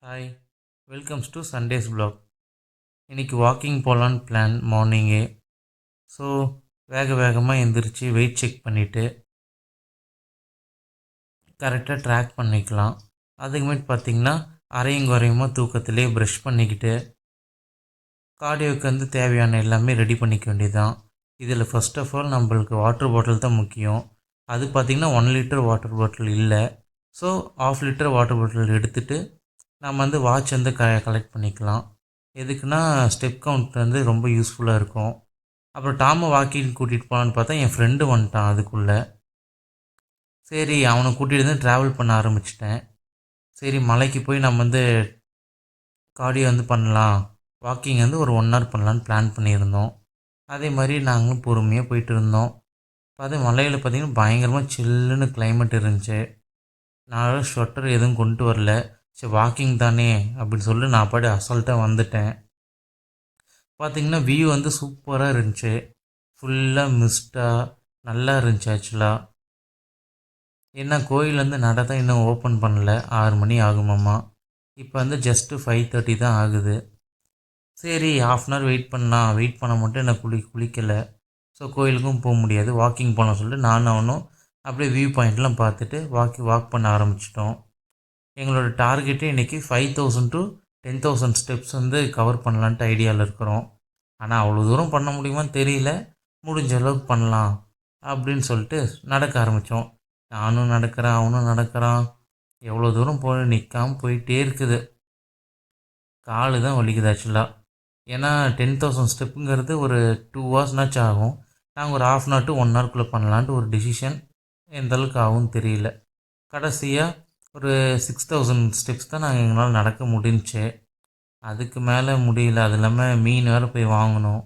Hi, welcomes to Sundays vlog. இன்றைக்கி walking போகலான்னு plan மார்னிங்கே. ஸோ வேகமாக எந்திரிச்சு வெயிட் செக் பண்ணிவிட்டு கரெக்டாக ட்ராக் பண்ணிக்கலாம். அதுக்குமேட்டு பார்த்திங்கன்னா அரையும் குறையுமா தூக்கத்திலே ப்ரஷ் பண்ணிக்கிட்டு கார்டியோவுக்கு தேவையான எல்லாமே ரெடி பண்ணிக்க வேண்டியதுதான். இதில் ஃபஸ்ட் ஆஃப் ஆல் நம்மளுக்கு வாட்டர் பாட்டில் தான் முக்கியம். அது பார்த்திங்கன்னா 1 லிட்டர் வாட்டர் பாட்டில் இல்லை. ஸோ 1/2 லிட்டர் வாட்டர் பாட்டில் எடுத்துகிட்டு நம்ம வாட்ச் கலெக்ட் பண்ணிக்கலாம். எதுக்குன்னா ஸ்டெப் கவுண்ட் ரொம்ப யூஸ்ஃபுல்லாக இருக்கும். அப்புறம் டாமை வாக்கிங் கூட்டிகிட்டு போகலான்னு பார்த்தா என் ஃப்ரெண்டு வந்துட்டான் அதுக்குள்ளே. சரி, அவனை கூட்டிகிட்டு ட்ராவல் பண்ண ஆரம்பிச்சிட்டேன். சரி, மலைக்கு போய் நம்ம கார்டியோ பண்ணலாம், வாக்கிங் ஒரு 1 ஹவர் பண்ணலான்னு பிளான் பண்ணியிருந்தோம். அதே மாதிரி நாங்களும் பொறுமையாக போயிட்டு இருந்தோம். பார்த்தா மலையில் பார்த்திங்கன்னா பயங்கரமாக சில்லுன்னு கிளைமேட் இருந்துச்சு. நான் ஸ்வெட்டர் எதுவும் கொண்டு வரல. சரி, வாக்கிங் தானே அப்படின்னு சொல்லிட்டு நான் பாட்டு அசால்ட்டாக வந்துட்டேன். பார்த்திங்கன்னா வியூ சூப்பராக இருந்துச்சு. ஃபுல்லாக மிஸ்டாக நல்லா இருந்துச்சு ஆக்சுவலாக. ஏன்னா கோயில் நட தான் இன்னும் ஓப்பன் பண்ணல. 6 மணி ஆகுமாம்மா. இப்போ ஜஸ்ட்டு 5:30 தான் ஆகுது. சரி, 1/2 அன் ஹவர் வெயிட் பண்ண மட்டும் என்ன குளிக்கலை. ஸோ கோயிலுக்கும் போக முடியாது, வாக்கிங் போகலாம் சொல்லிட்டு நானும் அவனும் அப்படியே வியூ பாயிண்ட்லாம் பார்த்துட்டு வாக் பண்ண ஆரம்பிச்சிட்டோம். எங்களோட டார்கெட்டே இன்றைக்கி 5000 to 10,000 ஸ்டெப்ஸ் கவர் பண்ணலான்ட்டு ஐடியாவில் இருக்கிறோம். ஆனால் அவ்வளோ தூரம் பண்ண முடியுமான்னு தெரியல. முடிஞ்ச அளவுக்கு பண்ணலாம் அப்படின்னு சொல்லிட்டு நடக்க ஆரம்பித்தோம். நானும் நடக்கிறேன், அவனும் நடக்கிறான். எவ்வளோ தூரம் போய் நிற்காமல் போயிட்டே இருக்குது. காலு தான் வலிக்குது ஆக்சுவலாக. ஏன்னா 10,000 ஸ்டெப்புங்கிறது ஒரு 2 ஹவர்ஸ்னாச்சும் ஆகும். நாங்கள் ஒரு 1/2 அன் ஹவர் to 1 ஹவருக்குள்ளே பண்ணலான்ட்டு ஒரு டிசிஷன். எந்த அளவுக்கு ஆகும்னு தெரியல. கடைசியாக ஒரு 6000 ஸ்டெப்ஸ் தான் நாங்கள் எங்களால் நடக்க முடிஞ்சிச்சு. அதுக்கு மேலே முடியல. அது இல்லாமல் மீன் வேறு போய் வாங்கணும்.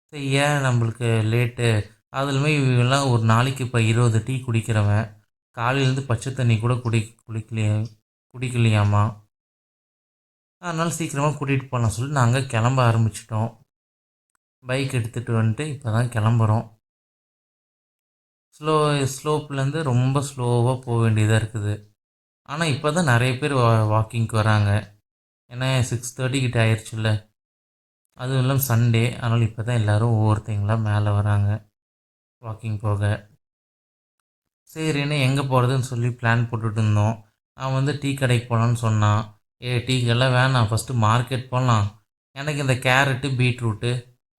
சரி, ஏன் நம்மளுக்கு லேட்டு. அதுலேயுமே இவெல்லாம் ஒரு நாளைக்கு இப்போ 20 டீ குடிக்கிறவன். காலையிலேருந்து பச்சை தண்ணி கூட குடிக்கலையாமா. அதனால் சீக்கிரமாக கூட்டிகிட்டு போகலாம் சொல்லிட்டு நாங்கள் கிளம்ப ஆரம்பிச்சிட்டோம். பைக் எடுத்துகிட்டு வந்துட்டு இப்போ தான் கிளம்புறோம். ஸ்லோப்லேருந்து ரொம்ப ஸ்லோவாக போக வேண்டியதாக இருக்குது. ஆனால் இப்போ தான் நிறைய பேர் வாக்கிங்க்கு வராங்க. ஏன்னா 6:30 கிட்ட ஆயிடுச்சுல்ல. அதுவும் இல்லாமல் சண்டே. அதனால் இப்போ தான் எல்லோரும் ஒவ்வொருத்தங்களாம் மேலே வராங்க வாக்கிங் போக. சரின்னு எங்கே போகிறதுன்னு சொல்லி பிளான் போட்டுட்டு இருந்தோம். அவன் டீ கடைக்கு போகலான்னு சொன்னான். டீ கடைலாம் வேணாம், ஃபஸ்ட்டு மார்க்கெட் போகலாம். எனக்கு இந்த கேரட்டு பீட்ரூட்டு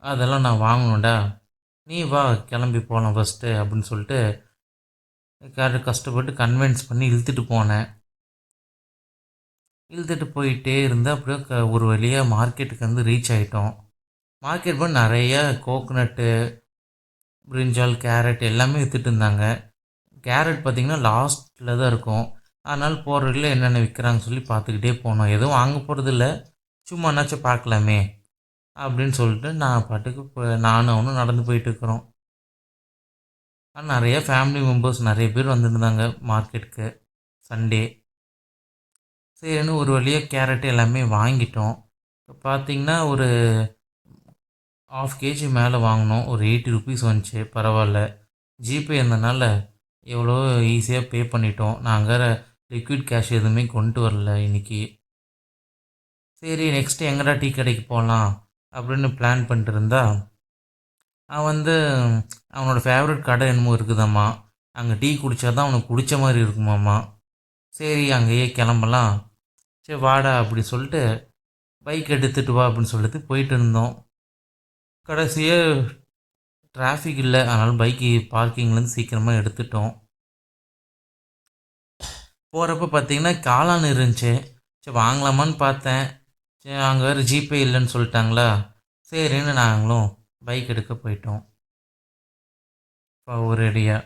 அதெல்லாம் நான் வாங்கணும்டா, நீ வா கிளம்பி போகலாம் ஃபஸ்ட்டு அப்படின்னு சொல்லிட்டு கஷ்டப்பட்டு கன்வின்ஸ் பண்ணி இழுத்துட்டு போனேன். இழுத்துட்டு போயிட்டே இருந்தால் அப்படியே ஒரு வழியாக மார்க்கெட்டுக்கு ரீச் ஆகிட்டோம். மார்க்கெட் போய் நிறைய கோகோனட்டு, பிரிஞ்சால், கேரட் எல்லாமே விற்றுட்டு இருந்தாங்க. கேரட் பார்த்திங்கன்னா லாஸ்ட்டில் தான் இருக்கும். அதனால் போகிற வழியில் என்னென்ன விற்கிறாங்கன்னு சொல்லி பார்த்துக்கிட்டே போனோம். எதுவும் வாங்க போகிறதில்ல, சும்மா என்னாச்சும் பார்க்கலாமே அப்படின்னு சொல்லிட்டு நான் பாட்டுக்கு நானும் அவனும் நடந்து போயிட்டுருக்குறோம். ஆனால் நிறைய ஃபேமிலி மெம்பர்ஸ் நிறைய பேர் வந்துருந்தாங்க மார்க்கெட்டுக்கு சண்டே. சரின்னு ஒரு வழியாக கேரட்டு எல்லாமே வாங்கிட்டோம். இப்போ பார்த்திங்கன்னா ஒரு 1/2 kg மேலே வாங்கினோம். ஒரு 80 rupees வந்துச்சு. பரவாயில்ல, ஜிபே இருந்தனால எவ்வளோ ஈஸியாக பே பண்ணிட்டோம். நாங்கள் லிக்விட் கேஷ் எதுவுமே கொண்டு வரல இன்றைக்கி. சரி, நெக்ஸ்ட்டு எங்கடா டீ கடைக்கு போகலாம் அப்படின்னு பிளான் பண்ணிட்டு இருந்தா அவன் அவனோட ஃபேவரட் கடை என்னமோ இருக்குதாம்மா. அங்கே டீ குடித்தா தான் அவனுக்கு குடித்த மாதிரி இருக்குமாம்மா. சரி, அங்கேயே கிளம்பலாம், சரி வாடா அப்படி சொல்லிட்டு பைக் எடுத்துகிட்டு வா அப்படின்னு சொல்லிட்டு போயிட்டு இருந்தோம். கடைசியாக டிராஃபிக் இல்லை, அதனால் பைக்கு பார்க்கிங்லேருந்து சீக்கிரமாக எடுத்துட்டோம். போகிறப்ப பார்த்திங்கன்னா காளான் இருந்துச்சு. சரி வாங்கலாமான்னு பார்த்தேன். சரி, அங்கே வேறு ஜிபே இல்லைன்னு சொல்லிட்டாங்களா. சரின்னு நாங்களும் பைக் எடுக்க போயிட்டோம். இப்போ ஒரு அடியாக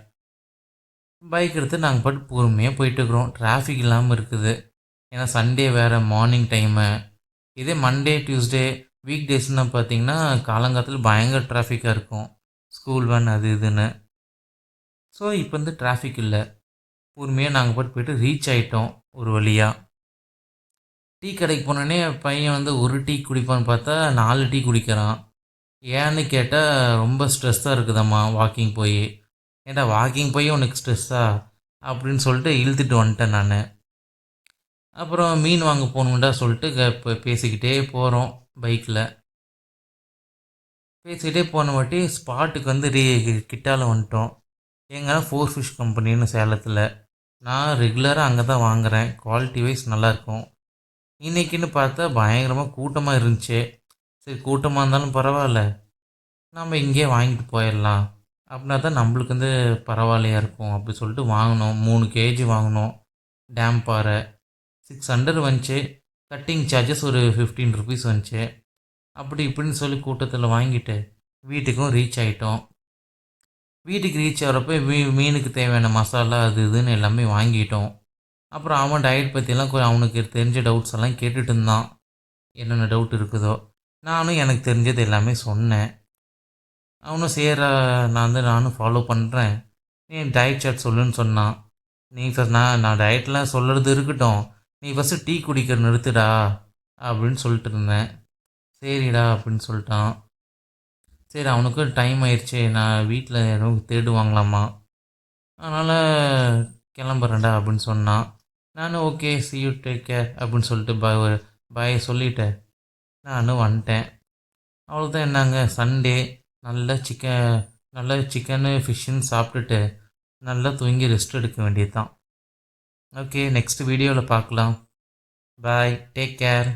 பைக் எடுத்து நாங்கள் பாட்டு பொறுமையாக போயிட்டுருக்குறோம். டிராஃபிக் இல்லாமல் இருக்குது. ஏன்னா சண்டே வேறு மார்னிங் டைமு. இதே மண்டே, டியூஸ்டே, வீக் டேஸ்னால் பார்த்திங்கன்னா காலங்காலத்தில் பயங்கர டிராஃபிக்காக இருக்கும். ஸ்கூல் வேன் அது இதுன்னு. ஸோ இப்போ டிராஃபிக் இல்லை. பொறுமையாக நாங்கள் போயிட்டு ரீச் ஆகிட்டோம் ஒரு வழியாக. டீ கடைக்கு போனோடனே பையன் ஒரு டீ குடிப்பான்னு பார்த்தா 4 டீ குடிக்கிறான். ஏன்னு கேட்டால் ரொம்ப ஸ்ட்ரெஸ்ஸாக இருக்குதாம்மா வாக்கிங் போய். ஏன்டா வாக்கிங் போய் உனக்கு ஸ்ட்ரெஸ்ஸா அப்படின்னு சொல்லிட்டு இழுத்துட்டு வந்துட்டேன் நான். அப்புறம் மீன் வாங்க போகணுன்டா சொல்லிட்டு இப்போ பேசிக்கிட்டே போகிறோம் பைக்கில். பேசிக்கிட்டே போன வாட்டி ஸ்பாட்டுக்கு வந்து கிட்டால வந்துட்டோம். எங்கன்னா ஃபோர் ஃபிஷ் கம்பெனின்னு சேலத்தில். நான் ரெகுலராக அங்கே தான் வாங்குகிறேன். குவாலிட்டி வைஸ் நல்லாயிருக்கும். இன்றைக்கின்னு பார்த்தா பயங்கரமாக கூட்டமாக இருந்துச்சு. சரி கூட்டமாக இருந்தாலும் பரவாயில்ல, நம்ம இங்கேயே வாங்கிட்டு போயிடலாம். அப்படின்னா தான் நம்மளுக்கு வந்து பரவாயில்லையா இருக்கும் அப்படி சொல்லிட்டு வாங்கினோம். 3 கேஜி வாங்கினோம். டேம் பாறை 600 வந்துச்சு. கட்டிங் சார்ஜஸ் ஒரு 15 ருபீஸ் வந்துச்சு. அப்படி இப்படின்னு சொல்லி கூட்டத்தில் வாங்கிட்டு வீட்டுக்கும் ரீச் ஆகிட்டோம். வீட்டுக்கு ரீச் ஆகிறப்ப மீனுக்கு தேவையான மசாலா அது இதுன்னு எல்லாமே வாங்கிட்டோம். அப்புறம் அவன் டயட் பற்றிலாம் அவனுக்கு தெரிஞ்ச டவுட்ஸ் எல்லாம் கேட்டுட்டு இருந்தான். என்னென்ன டவுட் இருக்குதோ நானும் எனக்கு தெரிஞ்சது எல்லாமே சொன்னேன். அவனும் சேரா நானும் ஃபாலோ பண்ணுறேன். நீ டயட் சார்ட் சொல்லுன்னு சொன்னான். நீ ஃபஸ்ட் நான் டயட்லாம் சொல்கிறது இருக்கட்டும், நீ ஃபஸ்ட்டு டீ குடிக்கிற நிறுத்துடா அப்படின்னு சொல்லிட்டு இருந்தேன். சரிடா அப்படின்னு சொல்லிட்டான். சரி அவனுக்கும் டைம் ஆயிடுச்சு, நான் வீட்டில் எதுவும் தேடுவாங்களாமா, அதனால் கிளம்புறேன்டா அப்படின்னு சொன்னான். நானும் okay C you take care அப்படின்னு சொல்லிட்டு பாய் சொல்லிவிட்டு நானும் வந்துட்டேன். அவ்வளோதான். என்னங்க சண்டே நல்ல சிக்கனு ஃபிஷ்ஷுன்னு சாப்பிட்டுட்டு நல்லா தூங்கி ரெஸ்ட் எடுக்க வேண்டியது தான். ஓகே நெக்ஸ்ட் வீடியோவில் பார்க்கலாம். பாய், டேக் கேர்.